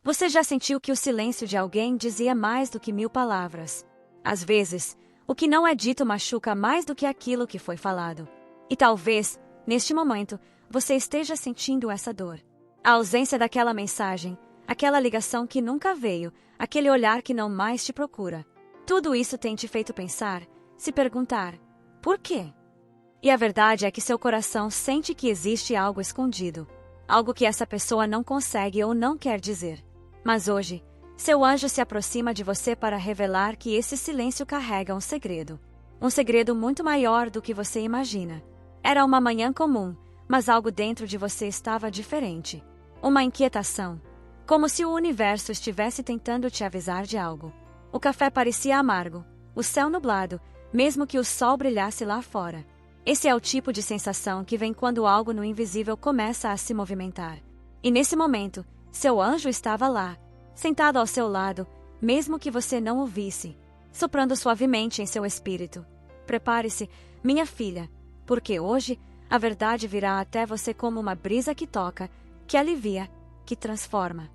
Você já sentiu que o silêncio de alguém dizia mais do que 1000 palavras? Às vezes, o que não é dito machuca mais do que aquilo que foi falado. E talvez, neste momento, você esteja sentindo essa dor. A ausência daquela mensagem, aquela ligação que nunca veio, aquele olhar que não mais te procura. Tudo isso tem te feito pensar, se perguntar, por quê? E a verdade é que seu coração sente que existe algo escondido, algo que essa pessoa não consegue ou não quer dizer. Mas hoje, seu anjo se aproxima de você para revelar que esse silêncio carrega um segredo muito maior do que você imagina. Era uma manhã comum, mas algo dentro de você estava diferente. Uma inquietação, como se o universo estivesse tentando te avisar de algo. O café parecia amargo, o céu nublado, mesmo que o sol brilhasse lá fora. Esse é o tipo de sensação que vem quando algo no invisível começa a se movimentar. E nesse momento, seu anjo estava lá, sentado ao seu lado, mesmo que você não o visse, soprando suavemente em seu espírito. Prepare-se, minha filha, porque hoje a verdade virá até você como uma brisa que toca, que alivia, que transforma.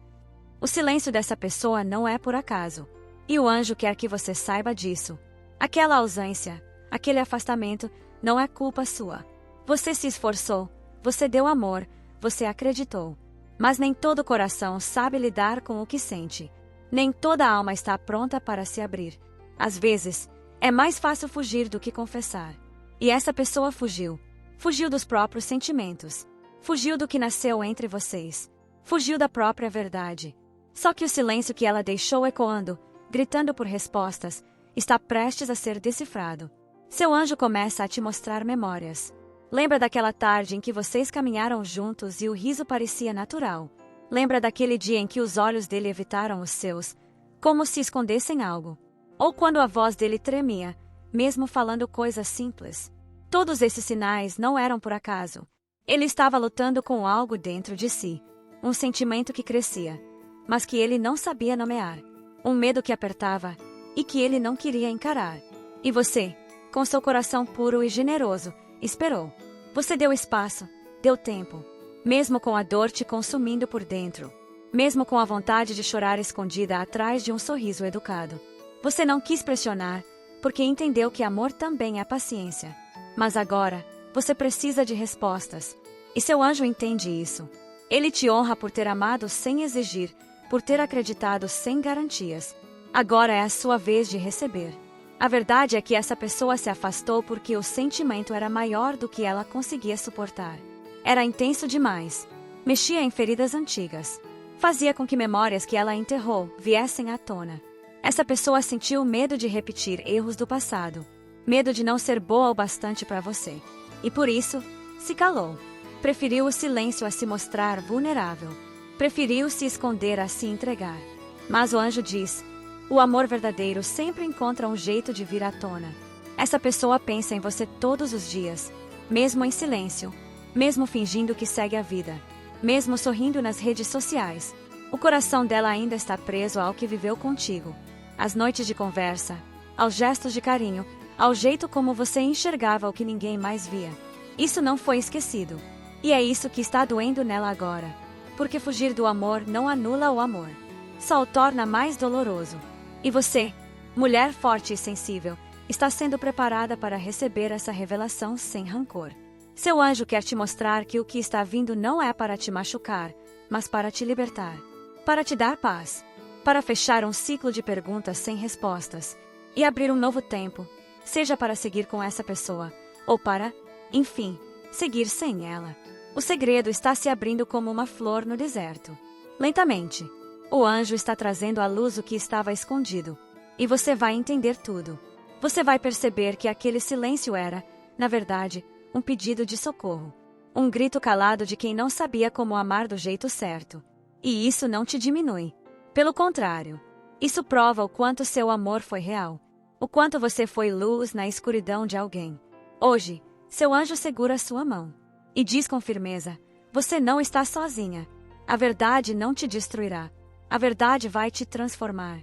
O silêncio dessa pessoa não é por acaso. E o anjo quer que você saiba disso. Aquela ausência, aquele afastamento, não é culpa sua. Você se esforçou, você deu amor, você acreditou. Mas nem todo coração sabe lidar com o que sente. Nem toda alma está pronta para se abrir. Às vezes, é mais fácil fugir do que confessar. E essa pessoa fugiu. Fugiu dos próprios sentimentos. Fugiu do que nasceu entre vocês. Fugiu da própria verdade. Só que o silêncio que ela deixou ecoando, gritando por respostas, está prestes a ser decifrado. Seu anjo começa a te mostrar memórias. Lembra daquela tarde em que vocês caminharam juntos e o riso parecia natural. Lembra daquele dia em que os olhos dele evitaram os seus, como se escondessem algo. Ou quando a voz dele tremia, mesmo falando coisas simples. Todos esses sinais não eram por acaso. Ele estava lutando com algo dentro de si. Um sentimento que crescia, mas que ele não sabia nomear. Um medo que apertava e que ele não queria encarar. E você, com seu coração puro e generoso, esperou. Você deu espaço, deu tempo. Mesmo com a dor te consumindo por dentro. Mesmo com a vontade de chorar escondida atrás de um sorriso educado. Você não quis pressionar, porque entendeu que amor também é paciência. Mas agora, você precisa de respostas. E seu anjo entende isso. Ele te honra por ter amado sem exigir, por ter acreditado sem garantias. Agora é a sua vez de receber. A verdade é que essa pessoa se afastou porque o sentimento era maior do que ela conseguia suportar. Era intenso demais. Mexia em feridas antigas. Fazia com que memórias que ela enterrou viessem à tona. Essa pessoa sentiu medo de repetir erros do passado. Medo de não ser boa o bastante para você. E por isso, se calou. Preferiu o silêncio a se mostrar vulnerável. Preferiu se esconder a se entregar. Mas o anjo diz: o amor verdadeiro sempre encontra um jeito de vir à tona. Essa pessoa pensa em você todos os dias, mesmo em silêncio, mesmo fingindo que segue a vida, mesmo sorrindo nas redes sociais. O coração dela ainda está preso ao que viveu contigo. Às noites de conversa, aos gestos de carinho, ao jeito como você enxergava o que ninguém mais via. Isso não foi esquecido. E é isso que está doendo nela agora. Porque fugir do amor não anula o amor. Só o torna mais doloroso. E você, mulher forte e sensível, está sendo preparada para receber essa revelação sem rancor. Seu anjo quer te mostrar que o que está vindo não é para te machucar, mas para te libertar. Para te dar paz. Para fechar um ciclo de perguntas sem respostas. E abrir um novo tempo. Seja para seguir com essa pessoa, ou para, enfim, seguir sem ela. O segredo está se abrindo como uma flor no deserto. Lentamente, o anjo está trazendo à luz o que estava escondido. E você vai entender tudo. Você vai perceber que aquele silêncio era, na verdade, um pedido de socorro. Um grito calado de quem não sabia como amar do jeito certo. E isso não te diminui. Pelo contrário, isso prova o quanto seu amor foi real. O quanto você foi luz na escuridão de alguém. Hoje, seu anjo segura sua mão. E diz com firmeza: você não está sozinha. A verdade não te destruirá. A verdade vai te transformar.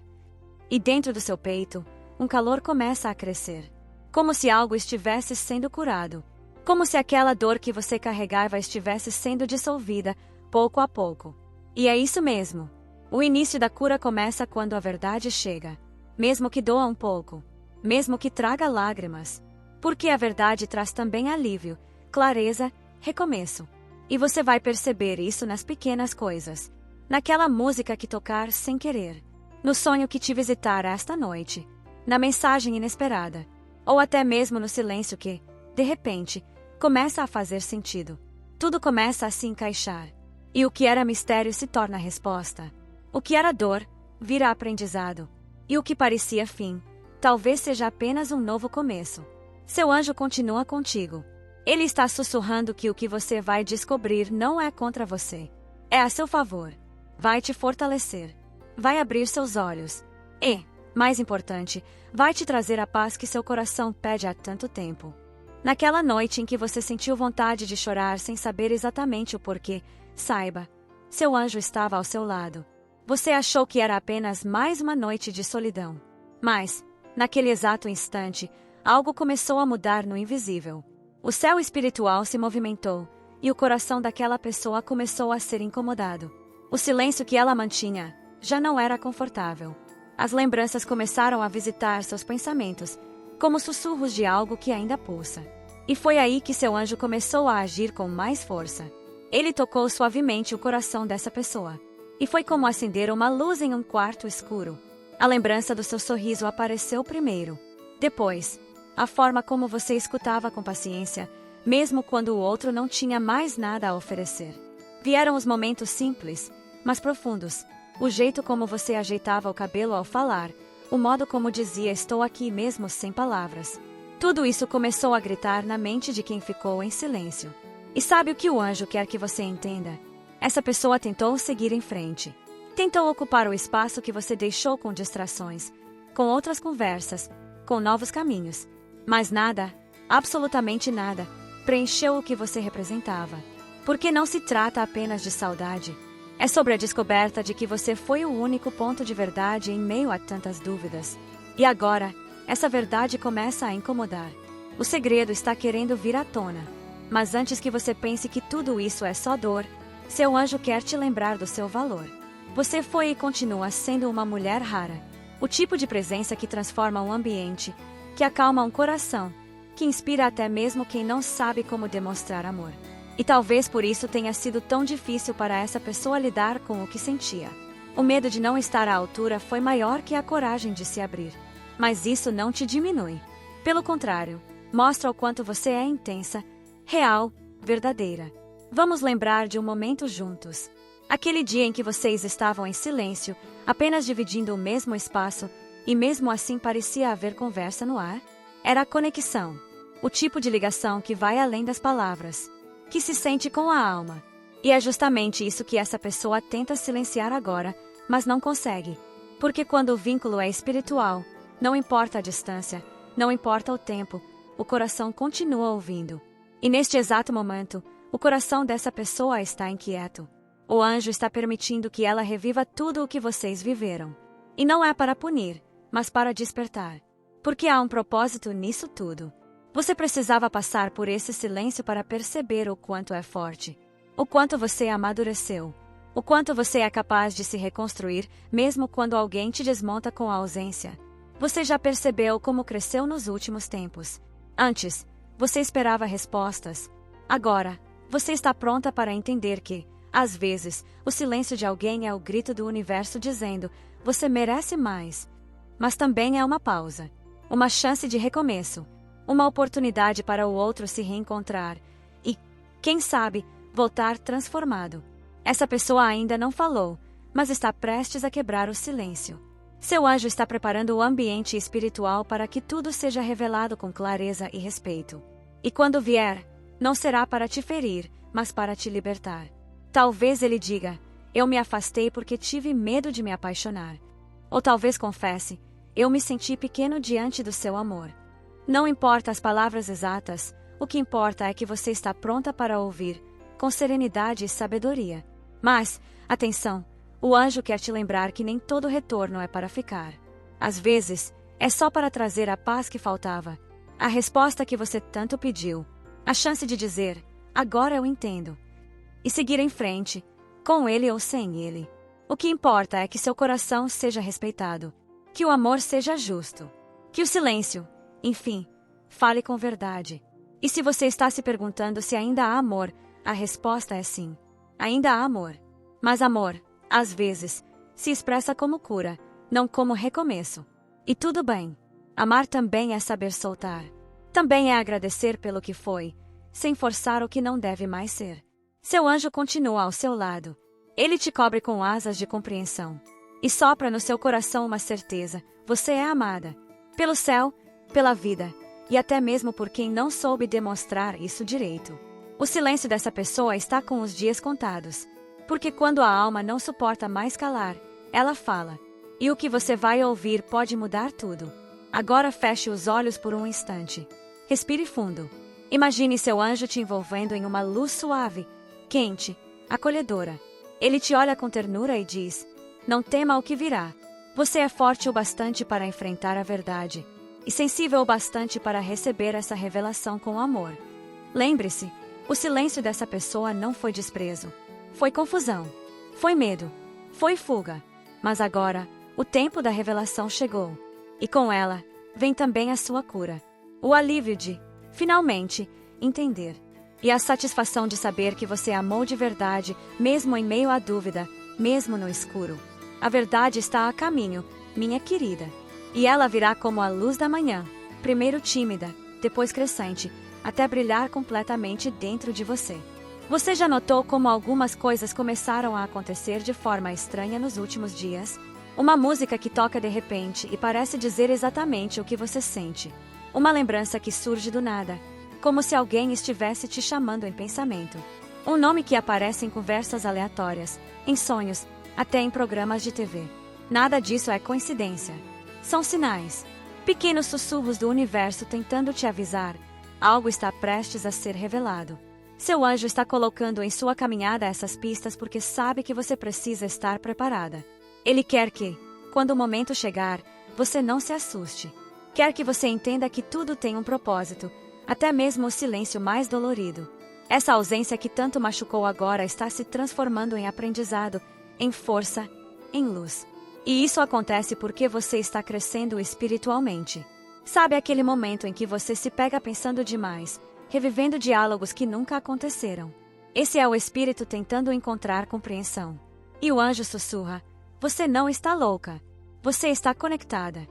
E dentro do seu peito, um calor começa a crescer. Como se algo estivesse sendo curado. Como se aquela dor que você carregava estivesse sendo dissolvida, pouco a pouco. E é isso mesmo. O início da cura começa quando a verdade chega, mesmo que doa um pouco, mesmo que traga lágrimas. Porque a verdade traz também alívio, clareza, recomeço. E você vai perceber isso nas pequenas coisas. Naquela música que tocar sem querer, no sonho que te visitar esta noite, na mensagem inesperada, ou até mesmo no silêncio que, de repente, começa a fazer sentido. Tudo começa a se encaixar. E o que era mistério se torna resposta. O que era dor, vira aprendizado. E o que parecia fim, talvez seja apenas um novo começo. Seu anjo continua contigo. Ele está sussurrando que o que você vai descobrir não é contra você. É a seu favor. Vai te fortalecer. Vai abrir seus olhos. E, mais importante, vai te trazer a paz que seu coração pede há tanto tempo. Naquela noite em que você sentiu vontade de chorar sem saber exatamente o porquê, saiba, seu anjo estava ao seu lado. Você achou que era apenas mais uma noite de solidão. Mas, naquele exato instante, algo começou a mudar no invisível. O céu espiritual se movimentou, e o coração daquela pessoa começou a ser incomodado. O silêncio que ela mantinha já não era confortável. As lembranças começaram a visitar seus pensamentos, como sussurros de algo que ainda pulsa. E foi aí que seu anjo começou a agir com mais força. Ele tocou suavemente o coração dessa pessoa. E foi como acender uma luz em um quarto escuro. A lembrança do seu sorriso apareceu primeiro. Depois, a forma como você escutava com paciência, mesmo quando o outro não tinha mais nada a oferecer. Vieram os momentos simples, mas profundos. O jeito como você ajeitava o cabelo ao falar, o modo como dizia "estou aqui" mesmo sem palavras. Tudo isso começou a gritar na mente de quem ficou em silêncio. E sabe o que o anjo quer que você entenda? Essa pessoa tentou seguir em frente. Tentou ocupar o espaço que você deixou com distrações, com outras conversas, com novos caminhos. Mas nada, absolutamente nada, preencheu o que você representava. Porque não se trata apenas de saudade. É sobre a descoberta de que você foi o único ponto de verdade em meio a tantas dúvidas. E agora, essa verdade começa a incomodar. O segredo está querendo vir à tona. Mas antes que você pense que tudo isso é só dor, seu anjo quer te lembrar do seu valor. Você foi e continua sendo uma mulher rara. O tipo de presença que transforma um ambiente, que acalma um coração, que inspira até mesmo quem não sabe como demonstrar amor. E talvez por isso tenha sido tão difícil para essa pessoa lidar com o que sentia. O medo de não estar à altura foi maior que a coragem de se abrir. Mas isso não te diminui. Pelo contrário, mostra o quanto você é intensa, real, verdadeira. Vamos lembrar de um momento juntos. Aquele dia em que vocês estavam em silêncio, apenas dividindo o mesmo espaço, e mesmo assim parecia haver conversa no ar. Era a conexão. O tipo de ligação que vai além das palavras, que se sente com a alma. E é justamente isso que essa pessoa tenta silenciar agora, mas não consegue. Porque quando o vínculo é espiritual, não importa a distância, não importa o tempo, o coração continua ouvindo. E neste exato momento, o coração dessa pessoa está inquieto. O anjo está permitindo que ela reviva tudo o que vocês viveram. E não é para punir, mas para despertar. Porque há um propósito nisso tudo. Você precisava passar por esse silêncio para perceber o quanto é forte. O quanto você amadureceu. O quanto você é capaz de se reconstruir, mesmo quando alguém te desmonta com a ausência. Você já percebeu como cresceu nos últimos tempos. Antes, você esperava respostas. Agora, você está pronta para entender que, às vezes, o silêncio de alguém é o grito do universo dizendo: você merece mais. Mas também é uma pausa. Uma chance de recomeço. Uma oportunidade para o outro se reencontrar. E, quem sabe, voltar transformado. Essa pessoa ainda não falou, mas está prestes a quebrar o silêncio. Seu anjo está preparando o ambiente espiritual para que tudo seja revelado com clareza e respeito. E quando vier, não será para te ferir, mas para te libertar. Talvez ele diga: eu me afastei porque tive medo de me apaixonar. Ou talvez confesse: eu me senti pequeno diante do seu amor. Não importa as palavras exatas, o que importa é que você está pronta para ouvir, com serenidade e sabedoria. Mas, atenção, o anjo quer te lembrar que nem todo retorno é para ficar. Às vezes, é só para trazer a paz que faltava, a resposta que você tanto pediu, a chance de dizer: agora eu entendo. E seguir em frente, com ele ou sem ele. O que importa é que seu coração seja respeitado, que o amor seja justo, que o silêncio, enfim, fale com verdade. E se você está se perguntando se ainda há amor, a resposta é sim. Ainda há amor. Mas amor, às vezes, se expressa como cura, não como recomeço. E tudo bem. Amar também é saber soltar. Também é agradecer pelo que foi, sem forçar o que não deve mais ser. Seu anjo continua ao seu lado. Ele te cobre com asas de compreensão. E sopra no seu coração uma certeza: você é amada. Pelo céu, pela vida, e até mesmo por quem não soube demonstrar isso direito. O silêncio dessa pessoa está com os dias contados. Porque quando a alma não suporta mais calar, ela fala. E o que você vai ouvir pode mudar tudo. Agora feche os olhos por um instante. Respire fundo. Imagine seu anjo te envolvendo em uma luz suave, quente, acolhedora. Ele te olha com ternura e diz: não tema o que virá. Você é forte o bastante para enfrentar a verdade, e sensível o bastante para receber essa revelação com amor. Lembre-se, o silêncio dessa pessoa não foi desprezo. Foi confusão. Foi medo. Foi fuga. Mas agora, o tempo da revelação chegou. E com ela, vem também a sua cura. O alívio de, finalmente, entender. E a satisfação de saber que você amou de verdade, mesmo em meio à dúvida, mesmo no escuro. A verdade está a caminho, minha querida. E ela virá como a luz da manhã, primeiro tímida, depois crescente, até brilhar completamente dentro de você. Você já notou como algumas coisas começaram a acontecer de forma estranha nos últimos dias? Uma música que toca de repente e parece dizer exatamente o que você sente. Uma lembrança que surge do nada, como se alguém estivesse te chamando em pensamento. Um nome que aparece em conversas aleatórias, em sonhos, até em programas de TV. Nada disso é coincidência. São sinais. Pequenos sussurros do universo tentando te avisar. Algo está prestes a ser revelado. Seu anjo está colocando em sua caminhada essas pistas porque sabe que você precisa estar preparada. Ele quer que, quando o momento chegar, você não se assuste. Quer que você entenda que tudo tem um propósito, até mesmo o silêncio mais dolorido. Essa ausência que tanto machucou agora está se transformando em aprendizado, em força, em luz. E isso acontece porque você está crescendo espiritualmente. Sabe aquele momento em que você se pega pensando demais, revivendo diálogos que nunca aconteceram? Esse é o espírito tentando encontrar compreensão. E o anjo sussurra: você não está louca. Você está conectada.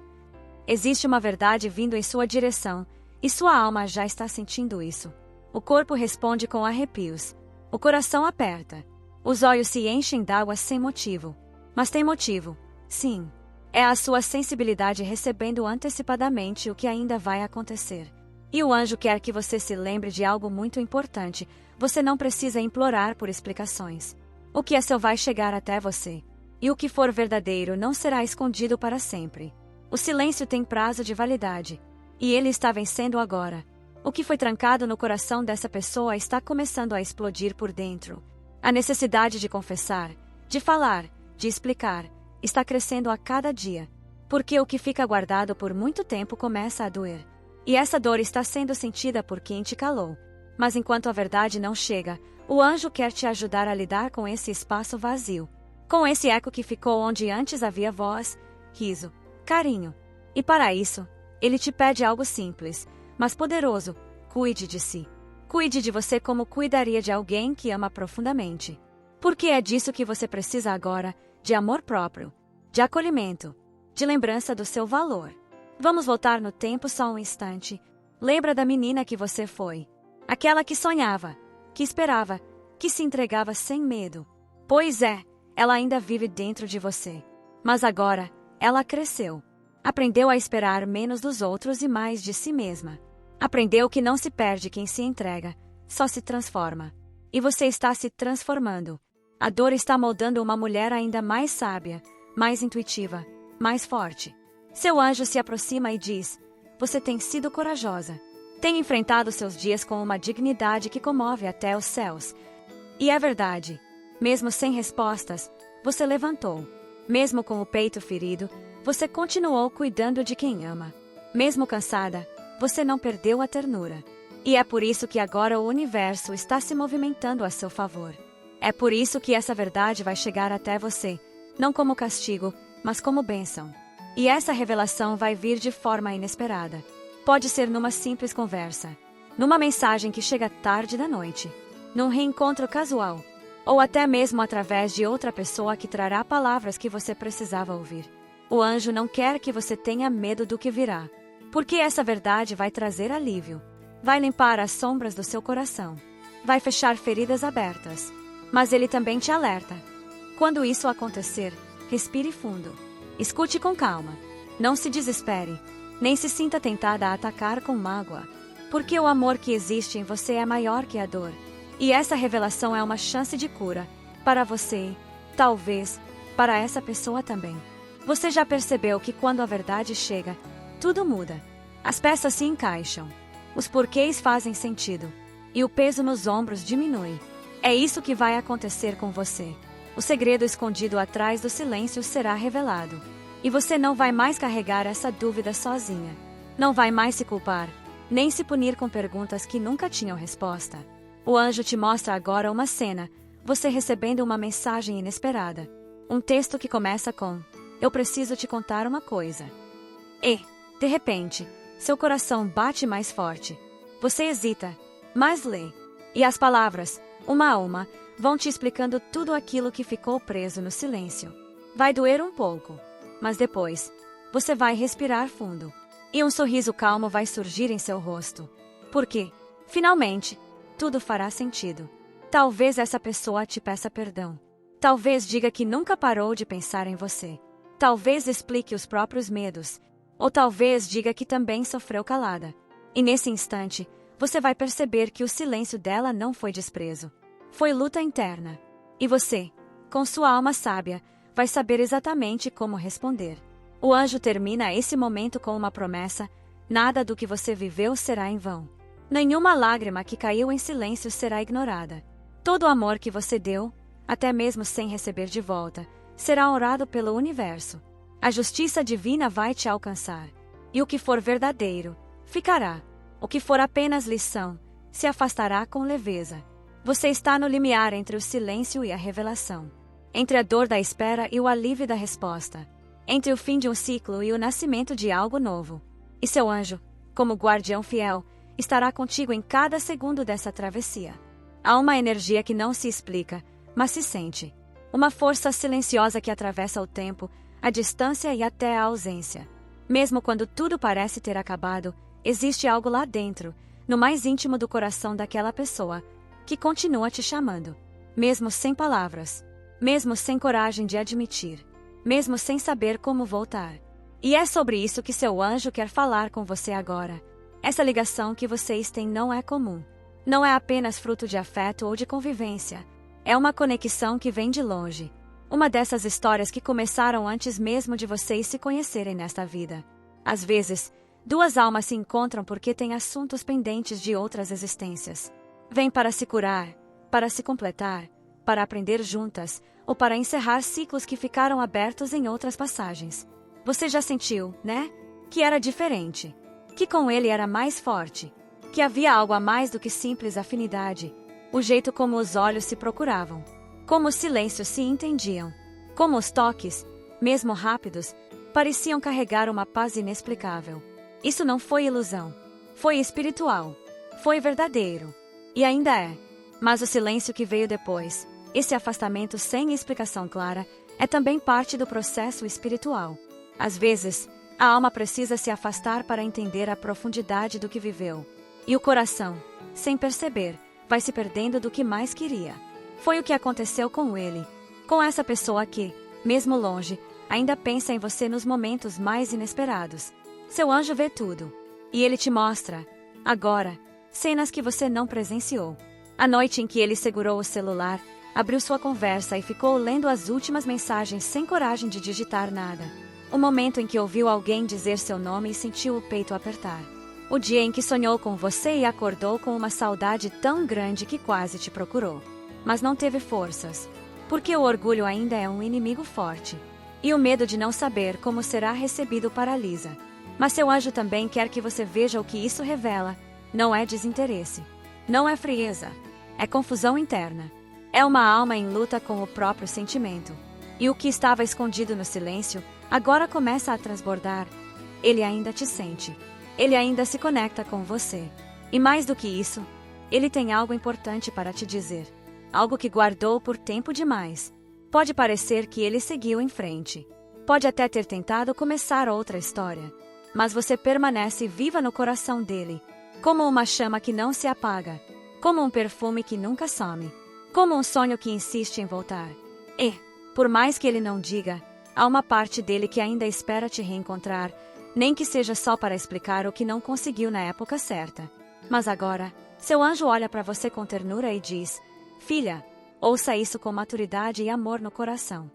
Existe uma verdade vindo em sua direção, e sua alma já está sentindo isso. O corpo responde com arrepios. O coração aperta. Os olhos se enchem d'água sem motivo. Mas tem motivo, sim. É a sua sensibilidade recebendo antecipadamente o que ainda vai acontecer. E o anjo quer que você se lembre de algo muito importante. Você não precisa implorar por explicações. O que é seu vai chegar até você. E o que for verdadeiro não será escondido para sempre. O silêncio tem prazo de validade. E ele está vencendo agora. O que foi trancado no coração dessa pessoa está começando a explodir por dentro. A necessidade de confessar, de falar, de explicar, está crescendo a cada dia. Porque o que fica guardado por muito tempo começa a doer. E essa dor está sendo sentida por quem te calou. Mas enquanto a verdade não chega, o anjo quer te ajudar a lidar com esse espaço vazio. Com esse eco que ficou onde antes havia voz, riso, carinho. E para isso, ele te pede algo simples, mas poderoso: cuide de si. Cuide de você como cuidaria de alguém que ama profundamente. Porque é disso que você precisa agora, de amor próprio, de acolhimento, de lembrança do seu valor. Vamos voltar no tempo só um instante. Lembra da menina que você foi. Aquela que sonhava, que esperava, que se entregava sem medo. Pois é, ela ainda vive dentro de você. Mas agora, ela cresceu. Aprendeu a esperar menos dos outros e mais de si mesma. Aprendeu que não se perde quem se entrega, só se transforma. E você está se transformando. A dor está moldando uma mulher ainda mais sábia, mais intuitiva, mais forte. Seu anjo se aproxima e diz: você tem sido corajosa. Tem enfrentado seus dias com uma dignidade que comove até os céus. E é verdade. Mesmo sem respostas, você levantou. Mesmo com o peito ferido, você continuou cuidando de quem ama. Mesmo cansada, você não perdeu a ternura. E é por isso que agora o universo está se movimentando a seu favor. É por isso que essa verdade vai chegar até você, não como castigo, mas como bênção. E essa revelação vai vir de forma inesperada. Pode ser numa simples conversa, numa mensagem que chega tarde da noite, num reencontro casual, ou até mesmo através de outra pessoa que trará palavras que você precisava ouvir. O anjo não quer que você tenha medo do que virá, porque essa verdade vai trazer alívio, vai limpar as sombras do seu coração, vai fechar feridas abertas. Mas ele também te alerta. Quando isso acontecer, respire fundo. Escute com calma. Não se desespere, nem se sinta tentada a atacar com mágoa, porque o amor que existe em você é maior que a dor. E essa revelação é uma chance de cura para você e, talvez, para essa pessoa também. Você já percebeu que quando a verdade chega, tudo muda. As peças se encaixam, os porquês fazem sentido, e o peso nos ombros diminui. É isso que vai acontecer com você. O segredo escondido atrás do silêncio será revelado. E você não vai mais carregar essa dúvida sozinha. Não vai mais se culpar, nem se punir com perguntas que nunca tinham resposta. O anjo te mostra agora uma cena, você recebendo uma mensagem inesperada. Um texto que começa com: "Eu preciso te contar uma coisa." E, de repente, seu coração bate mais forte. Você hesita, mas lê. E as palavras, uma a uma, vão te explicando tudo aquilo que ficou preso no silêncio. Vai doer um pouco, mas depois, você vai respirar fundo. E um sorriso calmo vai surgir em seu rosto. Porque, finalmente, tudo fará sentido. Talvez essa pessoa te peça perdão. Talvez diga que nunca parou de pensar em você. Talvez explique os próprios medos. Ou talvez diga que também sofreu calada. E nesse instante, você vai perceber que o silêncio dela não foi desprezo. Foi luta interna. E você, com sua alma sábia, vai saber exatamente como responder. O anjo termina esse momento com uma promessa: nada do que você viveu será em vão. Nenhuma lágrima que caiu em silêncio será ignorada. Todo o amor que você deu, até mesmo sem receber de volta, será honrado pelo universo. A justiça divina vai te alcançar. E o que for verdadeiro, ficará. O que for apenas lição, se afastará com leveza. Você está no limiar entre o silêncio e a revelação. Entre a dor da espera e o alívio da resposta. Entre o fim de um ciclo e o nascimento de algo novo. E seu anjo, como guardião fiel, estará contigo em cada segundo dessa travessia. Há uma energia que não se explica, mas se sente. Uma força silenciosa que atravessa o tempo, a distância e até a ausência. Mesmo quando tudo parece ter acabado, existe algo lá dentro, no mais íntimo do coração daquela pessoa, que continua te chamando. Mesmo sem palavras. Mesmo sem coragem de admitir. Mesmo sem saber como voltar. E é sobre isso que seu anjo quer falar com você agora. Essa ligação que vocês têm não é comum. Não é apenas fruto de afeto ou de convivência. É uma conexão que vem de longe. Uma dessas histórias que começaram antes mesmo de vocês se conhecerem nesta vida. Às vezes, duas almas se encontram porque têm assuntos pendentes de outras existências. Vêm para se curar, para se completar, para aprender juntas, ou para encerrar ciclos que ficaram abertos em outras passagens. Você já sentiu, né? Que era diferente. Que com ele era mais forte. Que havia algo a mais do que simples afinidade. O jeito como os olhos se procuravam. Como os silêncios se entendiam. Como os toques, mesmo rápidos, pareciam carregar uma paz inexplicável. Isso não foi ilusão. Foi espiritual. Foi verdadeiro. E ainda é. Mas o silêncio que veio depois, esse afastamento sem explicação clara, é também parte do processo espiritual. Às vezes, a alma precisa se afastar para entender a profundidade do que viveu. E o coração, sem perceber, vai se perdendo do que mais queria. Foi o que aconteceu com ele. Com essa pessoa que, mesmo longe, ainda pensa em você nos momentos mais inesperados. Seu anjo vê tudo. E ele te mostra, agora, cenas que você não presenciou. A noite em que ele segurou o celular, abriu sua conversa e ficou lendo as últimas mensagens sem coragem de digitar nada. O momento em que ouviu alguém dizer seu nome e sentiu o peito apertar. O dia em que sonhou com você e acordou com uma saudade tão grande que quase te procurou. Mas não teve forças, porque o orgulho ainda é um inimigo forte. E o medo de não saber como será recebido paralisa. Mas seu anjo também quer que você veja o que isso revela. Não é desinteresse. Não é frieza. É confusão interna. É uma alma em luta com o próprio sentimento. E o que estava escondido no silêncio, agora começa a transbordar. Ele ainda te sente. Ele ainda se conecta com você. E mais do que isso, ele tem algo importante para te dizer. Algo que guardou por tempo demais. Pode parecer que ele seguiu em frente. Pode até ter tentado começar outra história. Mas você permanece viva no coração dele. Como uma chama que não se apaga. Como um perfume que nunca some. Como um sonho que insiste em voltar. E, por mais que ele não diga, há uma parte dele que ainda espera te reencontrar, nem que seja só para explicar o que não conseguiu na época certa. Mas agora, seu anjo olha para você com ternura e diz: filha, ouça isso com maturidade e amor no coração.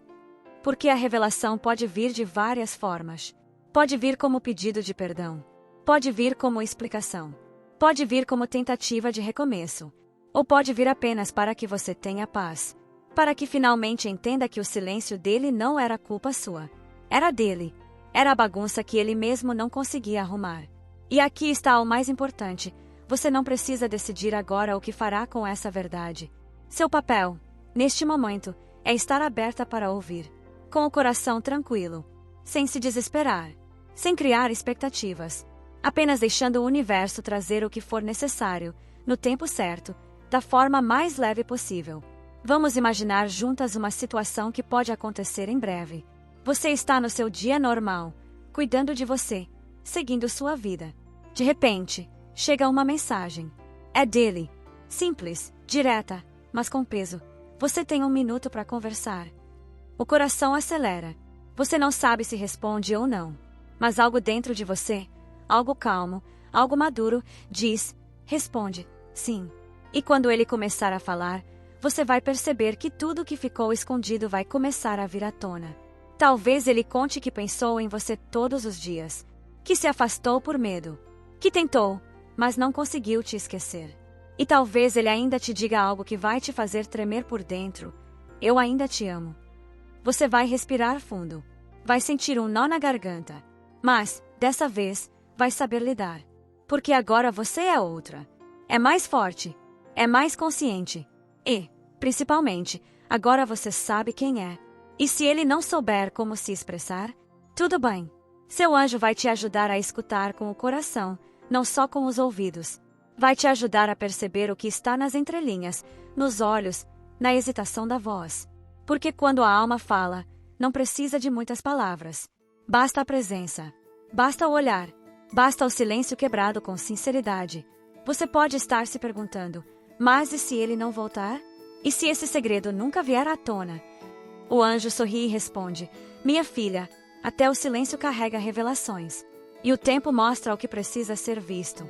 Porque a revelação pode vir de várias formas. Pode vir como pedido de perdão. Pode vir como explicação. Pode vir como tentativa de recomeço. Ou pode vir apenas para que você tenha paz. Para que finalmente entenda que o silêncio dele não era culpa sua. Era dele. Era a bagunça que ele mesmo não conseguia arrumar. E aqui está o mais importante. Você não precisa decidir agora o que fará com essa verdade. Seu papel, neste momento, é estar aberta para ouvir. Com o coração tranquilo. Sem se desesperar. Sem criar expectativas. Apenas deixando o universo trazer o que for necessário, no tempo certo, da forma mais leve possível. Vamos imaginar juntas uma situação que pode acontecer em breve. Você está no seu dia normal, cuidando de você, seguindo sua vida. De repente, chega uma mensagem. É dele. Simples, direta, mas com peso. Você tem 1 minuto para conversar. O coração acelera. Você não sabe se responde ou não. Mas algo dentro de você, algo calmo, algo maduro, diz: responde, sim. E quando ele começar a falar, você vai perceber que tudo que ficou escondido vai começar a vir à tona. Talvez ele conte que pensou em você todos os dias, que se afastou por medo, que tentou, mas não conseguiu te esquecer. E talvez ele ainda te diga algo que vai te fazer tremer por dentro: eu ainda te amo. Você vai respirar fundo, vai sentir um nó na garganta, mas, dessa vez, vai saber lidar. Porque agora você é outra. É mais forte. É mais consciente. E, principalmente, agora você sabe quem é. E se ele não souber como se expressar, tudo bem. Seu anjo vai te ajudar a escutar com o coração, não só com os ouvidos. Vai te ajudar a perceber o que está nas entrelinhas, nos olhos, na hesitação da voz. Porque quando a alma fala, não precisa de muitas palavras. Basta a presença. Basta o olhar. Basta o silêncio quebrado com sinceridade. Você pode estar se perguntando: mas e se ele não voltar? E se esse segredo nunca vier à tona? O anjo sorri e responde: minha filha, até o silêncio carrega revelações. E o tempo mostra o que precisa ser visto.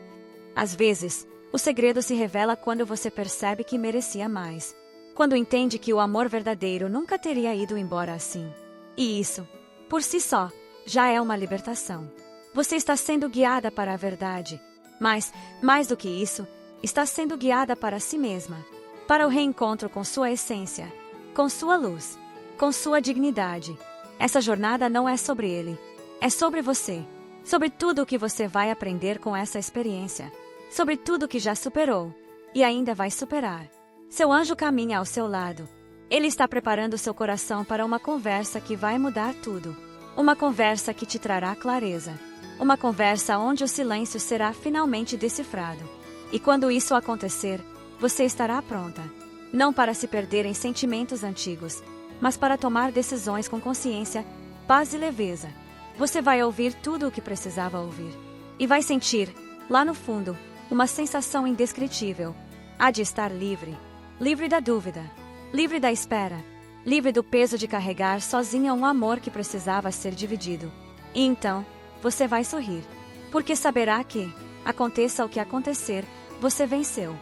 Às vezes, o segredo se revela quando você percebe que merecia mais. Quando entende que o amor verdadeiro nunca teria ido embora assim. E isso, por si só, já é uma libertação. Você está sendo guiada para a verdade. Mas, mais do que isso, está sendo guiada para si mesma. Para o reencontro com sua essência. Com sua luz. Com sua dignidade. Essa jornada não é sobre ele. É sobre você. Sobre tudo o que você vai aprender com essa experiência. Sobre tudo que já superou. E ainda vai superar. Seu anjo caminha ao seu lado. Ele está preparando seu coração para uma conversa que vai mudar tudo. Uma conversa que te trará clareza. Uma conversa onde o silêncio será finalmente decifrado. E quando isso acontecer, você estará pronta. Não para se perder em sentimentos antigos, mas para tomar decisões com consciência, paz e leveza. Você vai ouvir tudo o que precisava ouvir. E vai sentir, lá no fundo, uma sensação indescritível. Há de estar livre. Livre da dúvida. Livre da espera. Livre do peso de carregar sozinha um amor que precisava ser dividido. E então, você vai sorrir. Porque saberá que, aconteça o que acontecer, você venceu.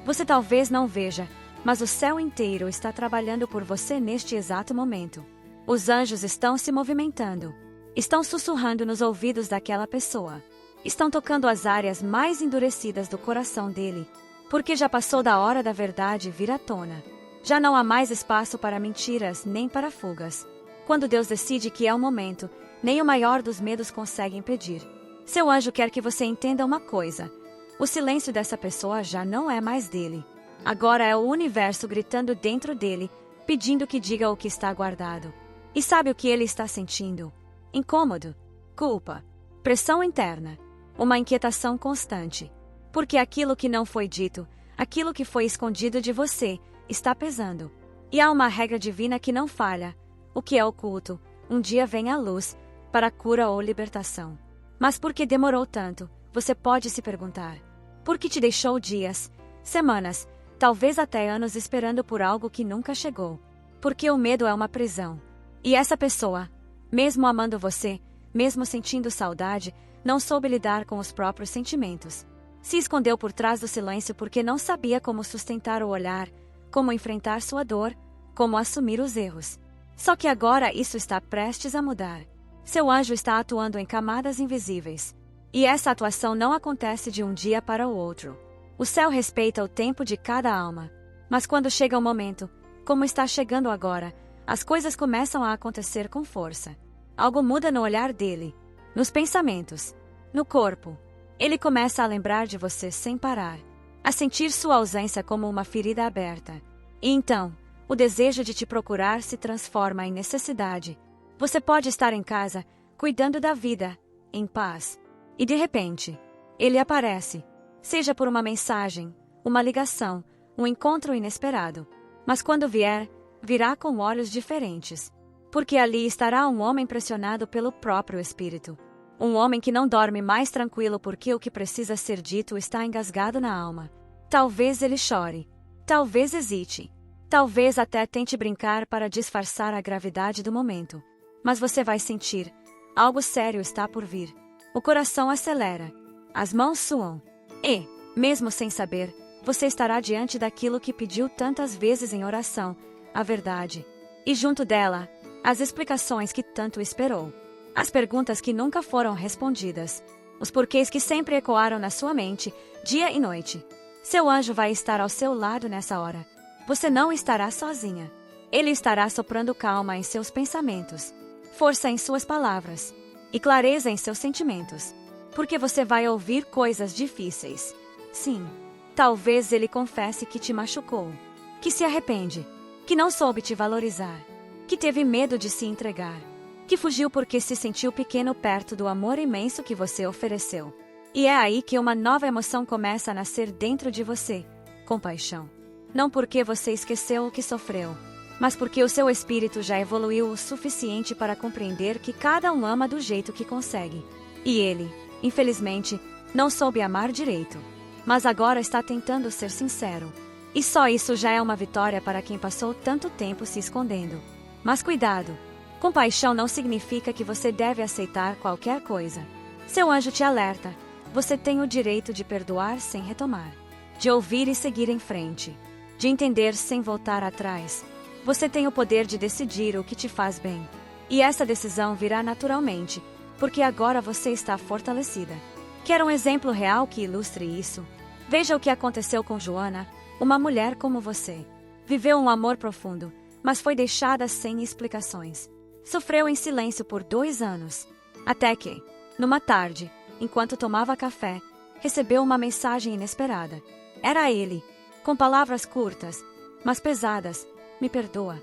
Você talvez não veja, mas o céu inteiro está trabalhando por você neste exato momento. Os anjos estão se movimentando. Estão sussurrando nos ouvidos daquela pessoa. Estão tocando as áreas mais endurecidas do coração dele. Porque já passou da hora da verdade vir à tona. Já não há mais espaço para mentiras nem para fugas. Quando Deus decide que é o momento, nem o maior dos medos consegue impedir. Seu anjo quer que você entenda uma coisa. O silêncio dessa pessoa já não é mais dele. Agora é o universo gritando dentro dele, pedindo que diga o que está guardado. E sabe o que ele está sentindo? Incômodo, culpa, pressão interna, uma inquietação constante. Porque aquilo que não foi dito, aquilo que foi escondido de você, está pesando. E há uma regra divina que não falha: o que é oculto, um dia vem à luz, para cura ou libertação. Mas por que demorou tanto? Você pode se perguntar. Por que te deixou dias, semanas, talvez até anos esperando por algo que nunca chegou? Porque o medo é uma prisão. E essa pessoa, mesmo amando você, mesmo sentindo saudade, não soube lidar com os próprios sentimentos. Se escondeu por trás do silêncio porque não sabia como sustentar o olhar, como enfrentar sua dor, como assumir os erros. Só que agora isso está prestes a mudar. Seu anjo está atuando em camadas invisíveis. E essa atuação não acontece de um dia para o outro. O céu respeita o tempo de cada alma. Mas quando chega o momento, como está chegando agora, as coisas começam a acontecer com força. Algo muda no olhar dele, nos pensamentos, no corpo. Ele começa a lembrar de você sem parar, a sentir sua ausência como uma ferida aberta. E então, o desejo de te procurar se transforma em necessidade. Você pode estar em casa, cuidando da vida, em paz. E de repente, ele aparece, seja por uma mensagem, uma ligação, um encontro inesperado. Mas quando vier, virá com olhos diferentes. Porque ali estará um homem pressionado pelo próprio Espírito. Um homem que não dorme mais tranquilo porque o que precisa ser dito está engasgado na alma. Talvez ele chore. Talvez hesite. Talvez até tente brincar para disfarçar a gravidade do momento. Mas você vai sentir. Algo sério está por vir. O coração acelera. As mãos suam. E, mesmo sem saber, você estará diante daquilo que pediu tantas vezes em oração, a verdade. E junto dela, as explicações que tanto esperou. As perguntas que nunca foram respondidas. Os porquês que sempre ecoaram na sua mente, dia e noite. Seu anjo vai estar ao seu lado nessa hora. Você não estará sozinha. Ele estará soprando calma em seus pensamentos, força em suas palavras e clareza em seus sentimentos. Porque você vai ouvir coisas difíceis. Sim, talvez ele confesse que te machucou, que se arrepende, que não soube te valorizar, que teve medo de se entregar, que fugiu porque se sentiu pequeno perto do amor imenso que você ofereceu. E é aí que uma nova emoção começa a nascer dentro de você: compaixão. Não porque você esqueceu o que sofreu, mas porque o seu espírito já evoluiu o suficiente para compreender que cada um ama do jeito que consegue. E ele, infelizmente, não soube amar direito. Mas agora está tentando ser sincero. E só isso já é uma vitória para quem passou tanto tempo se escondendo. Mas cuidado! Compaixão não significa que você deve aceitar qualquer coisa. Seu anjo te alerta. Você tem o direito de perdoar sem retomar, de ouvir e seguir em frente, de entender sem voltar atrás. Você tem o poder de decidir o que te faz bem. E essa decisão virá naturalmente, porque agora você está fortalecida. Quer um exemplo real que ilustre isso? Veja o que aconteceu com Joana, uma mulher como você. Viveu um amor profundo, mas foi deixada sem explicações. Sofreu em silêncio por 2 anos. Até que, numa tarde, enquanto tomava café, recebeu uma mensagem inesperada. Era ele, com palavras curtas, mas pesadas: "Me perdoa."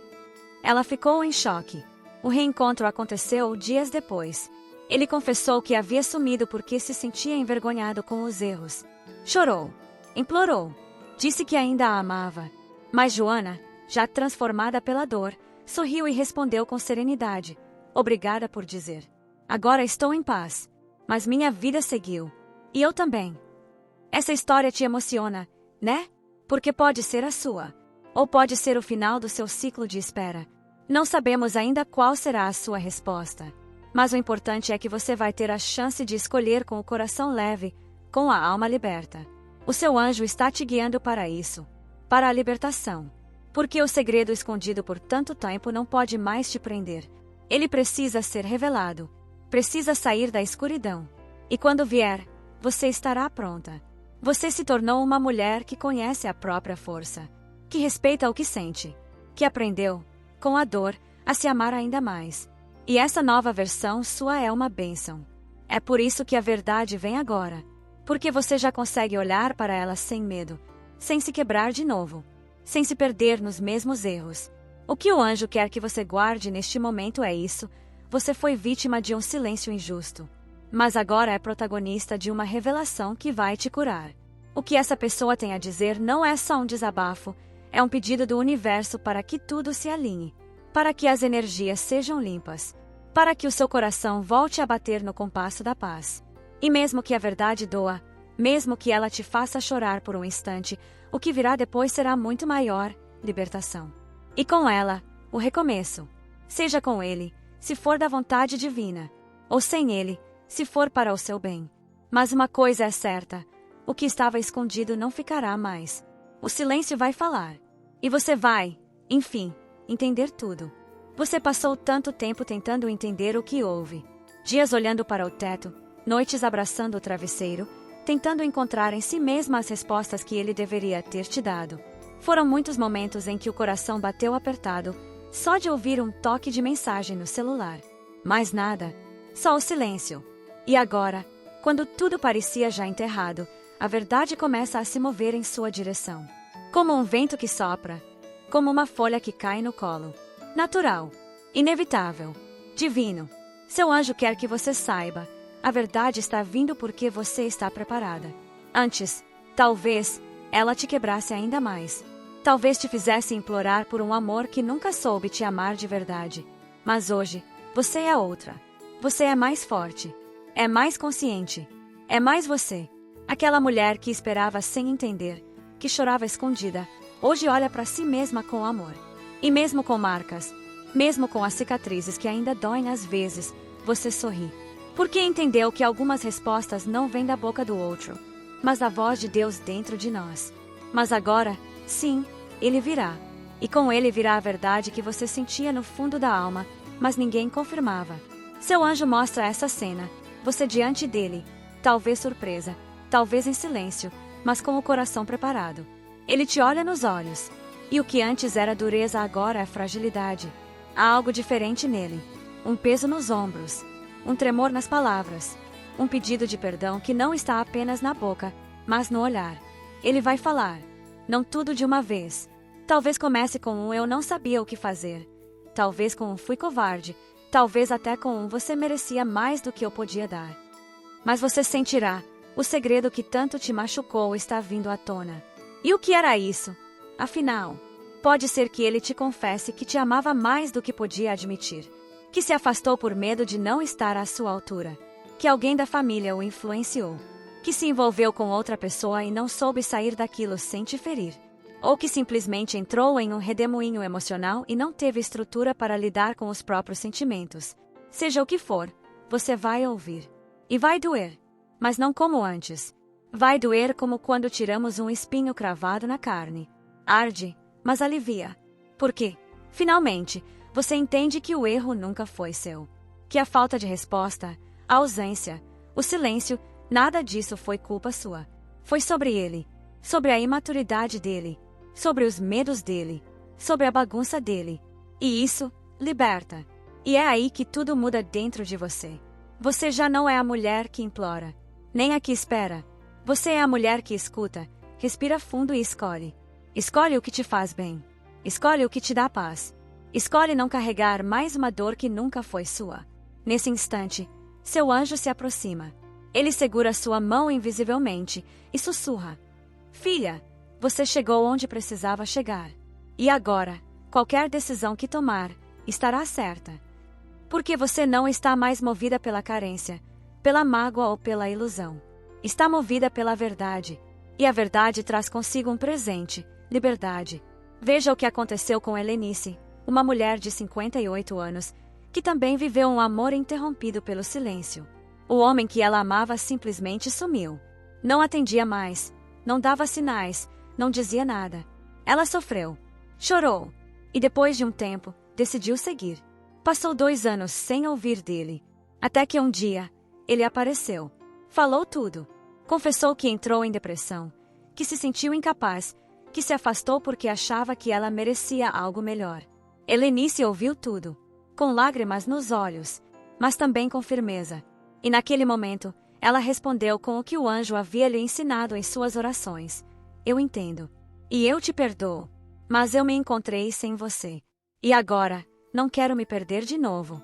Ela ficou em choque. O reencontro aconteceu dias depois. Ele confessou que havia sumido porque se sentia envergonhado com os erros. Chorou, implorou, disse que ainda a amava. Mas Joana, já transformada pela dor, sorriu e respondeu com serenidade: "Obrigada por dizer. Agora estou em paz. Mas minha vida seguiu. E eu também." Essa história te emociona, né? Porque pode ser a sua. Ou pode ser o final do seu ciclo de espera. Não sabemos ainda qual será a sua resposta. Mas o importante é que você vai ter a chance de escolher com o coração leve, com a alma liberta. O seu anjo está te guiando para isso. Para a libertação. Porque o segredo escondido por tanto tempo não pode mais te prender. Ele precisa ser revelado. Precisa sair da escuridão. E quando vier, você estará pronta. Você se tornou uma mulher que conhece a própria força, que respeita o que sente, que aprendeu, com a dor, a se amar ainda mais. E essa nova versão sua é uma bênção. É por isso que a verdade vem agora. Porque você já consegue olhar para ela sem medo, sem se quebrar de novo, sem se perder nos mesmos erros. O que o anjo quer que você guarde neste momento é isso: você foi vítima de um silêncio injusto. Mas agora é protagonista de uma revelação que vai te curar. O que essa pessoa tem a dizer não é só um desabafo, é um pedido do universo para que tudo se alinhe, para que as energias sejam limpas, para que o seu coração volte a bater no compasso da paz. E mesmo que a verdade doa, mesmo que ela te faça chorar por um instante, o que virá depois será muito maior: libertação. E com ela, o recomeço. Seja com ele, se for da vontade divina, ou sem ele, se for para o seu bem. Mas uma coisa é certa: o que estava escondido não ficará mais. O silêncio vai falar. E você vai, enfim, entender tudo. Você passou tanto tempo tentando entender o que houve. Dias olhando para o teto, noites abraçando o travesseiro, tentando encontrar em si mesma as respostas que ele deveria ter te dado. Foram muitos momentos em que o coração bateu apertado, só de ouvir um toque de mensagem no celular. Mais nada, só o silêncio. E agora, quando tudo parecia já enterrado, a verdade começa a se mover em sua direção. Como um vento que sopra, como uma folha que cai no colo. Natural, inevitável, divino. Seu anjo quer que você saiba: a verdade está vindo porque você está preparada. Antes, talvez, ela te quebrasse ainda mais. Talvez te fizesse implorar por um amor que nunca soube te amar de verdade. Mas hoje, você é outra. Você é mais forte. É mais consciente. É mais você. Aquela mulher que esperava sem entender, que chorava escondida, hoje olha para si mesma com amor. E mesmo com marcas, mesmo com as cicatrizes que ainda doem às vezes, você sorri. Porque entendeu que algumas respostas não vêm da boca do outro, mas da voz de Deus dentro de nós. Mas agora, sim, ele virá. E com ele virá a verdade que você sentia no fundo da alma, mas ninguém confirmava. Seu anjo mostra essa cena, você diante dele, talvez surpresa, talvez em silêncio, mas com o coração preparado. Ele te olha nos olhos. E o que antes era dureza agora é fragilidade. Há algo diferente nele. Um peso nos ombros. Um tremor nas palavras. Um pedido de perdão que não está apenas na boca, mas no olhar. Ele vai falar. Não tudo de uma vez. Talvez comece com um "eu não sabia o que fazer". Talvez com um "fui covarde". Talvez até com um "você merecia mais do que eu podia dar". Mas você sentirá: o segredo que tanto te machucou está vindo à tona. E o que era isso? Afinal, pode ser que ele te confesse que te amava mais do que podia admitir. Que se afastou por medo de não estar à sua altura. Que alguém da família o influenciou. Que se envolveu com outra pessoa e não soube sair daquilo sem te ferir. Ou que simplesmente entrou em um redemoinho emocional e não teve estrutura para lidar com os próprios sentimentos. Seja o que for, você vai ouvir. E vai doer. Mas não como antes. Vai doer como quando tiramos um espinho cravado na carne. Arde, mas alivia. Por quê? Finalmente, você entende que o erro nunca foi seu. Que a falta de resposta, a ausência, o silêncio, nada disso foi culpa sua. Foi sobre ele, sobre a imaturidade dele, sobre os medos dele, sobre a bagunça dele. E isso liberta. E é aí que tudo muda dentro de você. Você já não é a mulher que implora, nem a que espera. Você é a mulher que escuta, respira fundo e escolhe. Escolhe o que te faz bem. Escolhe o que te dá paz. Escolhe não carregar mais uma dor que nunca foi sua. Nesse instante, seu anjo se aproxima. Ele segura sua mão invisivelmente e sussurra: "Filha, você chegou onde precisava chegar. E agora, qualquer decisão que tomar, estará certa. Porque você não está mais movida pela carência, pela mágoa ou pela ilusão. Está movida pela verdade. E a verdade traz consigo um presente: liberdade." Veja o que aconteceu com Helenice, uma mulher de 58 anos, que também viveu um amor interrompido pelo silêncio. O homem que ela amava simplesmente sumiu. Não atendia mais, não dava sinais, não dizia nada. Ela sofreu, chorou, e depois de um tempo, decidiu seguir. Passou 2 anos sem ouvir dele, até que um dia, ele apareceu. Falou tudo. Confessou que entrou em depressão, que se sentiu incapaz, que se afastou porque achava que ela merecia algo melhor. Helenice ouviu tudo, com lágrimas nos olhos, mas também com firmeza. E naquele momento, ela respondeu com o que o anjo havia lhe ensinado em suas orações: "Eu entendo. E eu te perdoo. Mas eu me encontrei sem você. E agora, não quero me perder de novo.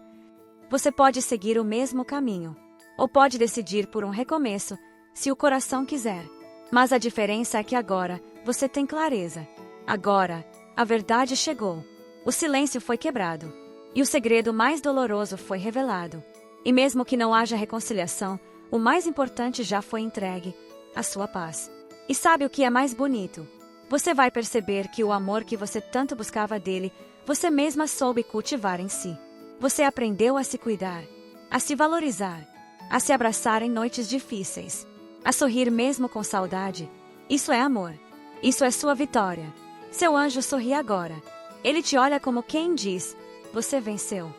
Você pode seguir o mesmo caminho, ou pode decidir por um recomeço, se o coração quiser. Mas a diferença é que agora você tem clareza. Agora, a verdade chegou. O silêncio foi quebrado. E o segredo mais doloroso foi revelado. E mesmo que não haja reconciliação, o mais importante já foi entregue, a sua paz. E sabe o que é mais bonito? Você vai perceber que o amor que você tanto buscava dele, você mesma soube cultivar em si. Você aprendeu a se cuidar, a se valorizar, a se abraçar em noites difíceis, a sorrir mesmo com saudade. Isso é amor. Isso é sua vitória. Seu anjo sorri agora. Ele te olha como quem diz: você venceu.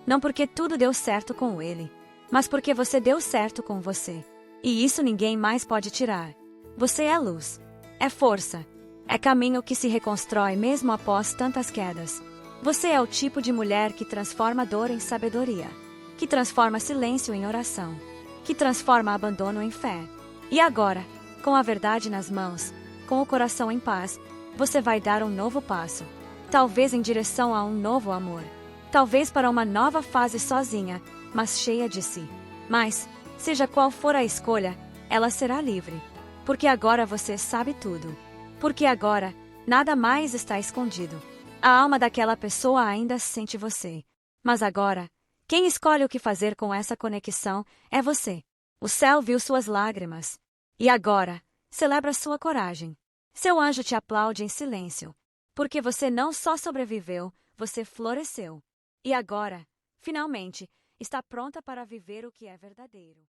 Não porque tudo deu certo com ele, mas porque você deu certo com você. E isso ninguém mais pode tirar. Você é luz, é força, é caminho que se reconstrói mesmo após tantas quedas. Você é o tipo de mulher que transforma dor em sabedoria, que transforma silêncio em oração, que transforma abandono em fé. E agora, com a verdade nas mãos, com o coração em paz, você vai dar um novo passo. Talvez em direção a um novo amor. Talvez para uma nova fase sozinha, mas cheia de si. Mas, seja qual for a escolha, ela será livre. Porque agora você sabe tudo. Porque agora, nada mais está escondido. A alma daquela pessoa ainda sente você. Mas agora, quem escolhe o que fazer com essa conexão é você. O céu viu suas lágrimas. E agora, celebra sua coragem. Seu anjo te aplaude em silêncio. Porque você não só sobreviveu, você floresceu. E agora, finalmente, está pronta para viver o que é verdadeiro.